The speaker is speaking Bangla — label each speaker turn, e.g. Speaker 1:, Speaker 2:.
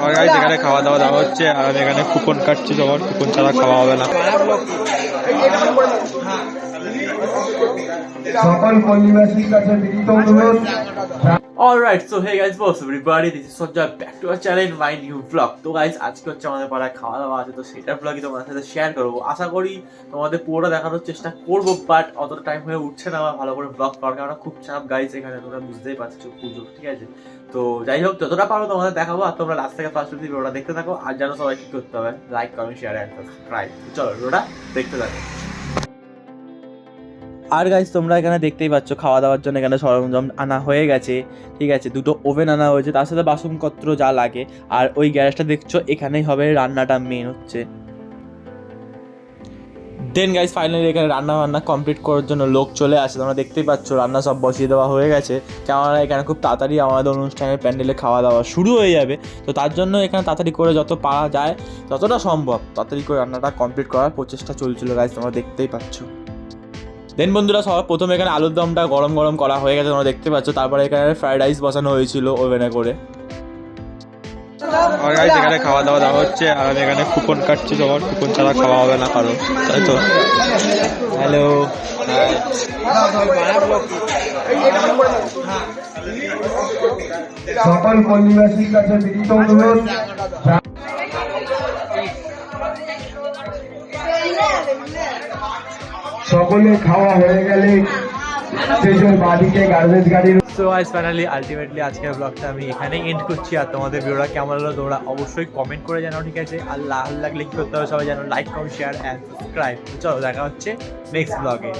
Speaker 1: আর গাইস এখানে খাওয়া দাওয়া দেওয়া হচ্ছে আর আমি এখানে কুপন কাটছি, তোমার কুপন ছাড়া খাওয়া হবে না।
Speaker 2: সকল পল্লীবাসীর কাছে বিনীত অনুরোধ।
Speaker 3: Alright, so hey guys, what's up everybody? This is Sojja back to our channel, my new vlog. তো guys, আজকে হচ্ছে আমাদের পাড়ায় খাওয়া দাওয়া আছে, তো সেটার vlogই তোমাদের সাথে শেয়ার করবো। আশা করি তোমাদের পুরোটা দেখানোর চেষ্টা করবো, বাট অতটা টাইম হয়ে উঠছে না আমার ভালো করে vlog করার, কারণ খুব চাপ গাইস এখানে, তোমরা বুঝতেই পারছো পুজো, ঠিক আছে? তো যাই হোক, যতটা পারো তোমাদের দেখাবো, আর তোমরা লাস্ট থেকে ফার্স্ট অব্দি ভিডিওটা দেখতে থাকো। আর জানো সবাই কি করতে হবে, like comment share and subscribe. চলো ভিডিওটা দেখতে থাকো। আর গাইস তোমরা এখানে দেখতেই পাচ্ছ খাওয়া দাওয়ার জন্য এখানে সরঞ্জাম আনা হয়ে গেছে, ঠিক আছে? দুটো ওভেন আনা হয়েছে, তার সাথে বাসনপত্র যা লাগে। আর ওই গ্যাসটা দেখছো, এখানেই হবে রান্নাটা মেন হচ্ছে। দেন গাইস ফাইনালি এখানে রান্না বান্না কমপ্লিট করার জন্য লোক চলে আসে, তোমরা দেখতেই পাচ্ছ রান্না সব বসিয়ে দেওয়া হয়ে গেছে। কেননা এখানে খুব তাড়াতাড়ি আমাদের অনুষ্ঠানের প্যান্ডেলে খাওয়া দাওয়া শুরু হয়ে যাবে, তো তার জন্য এখানে তাড়াতাড়ি করে যত পারা যায় যতটা সম্ভব তাড়াতাড়ি করে রান্নাটা কমপ্লিট করার প্রচেষ্টা চলছিল গাইস, তোমরা দেখতেই পাচ্ছ। দেন বন্ধুরা সবার প্রথমে এখানে আলুর দমটা গরম গরম করা হয়ে গেছে, তোমরা দেখতে পাচ্ছ। তারপরে এখানে ফ্রাইড রাইস বসানো হয়েছিল ওভেনে করে।
Speaker 1: আর গাইস এখানে খাওয়া দাওয়া দেওয়া হচ্ছে আর আমি এখানে কুপন কাটছি, তোমার কুপন ছাড়া খাওয়া হবে না কারো, তাই তো? হ্যালো,
Speaker 2: সকল পল্লীবাসীর কাছে বিনীত অনুরোধ। সকলে খাওয়া হয়ে গেলে স্টেজের বাদিকে গার্বেজ গাড়ির।
Speaker 3: সো গাইস ফাইনালি আলটিমেটলি আজকের ব্লগটা আমি এখানেই এন্ড করছি। আর তোমাদের ভিডিওটা কেমন হলো তোমরা অবশ্যই কমেন্ট করে জানাও, ঠিক আছে? আর ভালো লাগলে কি করতে হবে সবাই জানো, like comment share and subscribe. চলো দেখা হচ্ছে নেক্সট ব্লগে।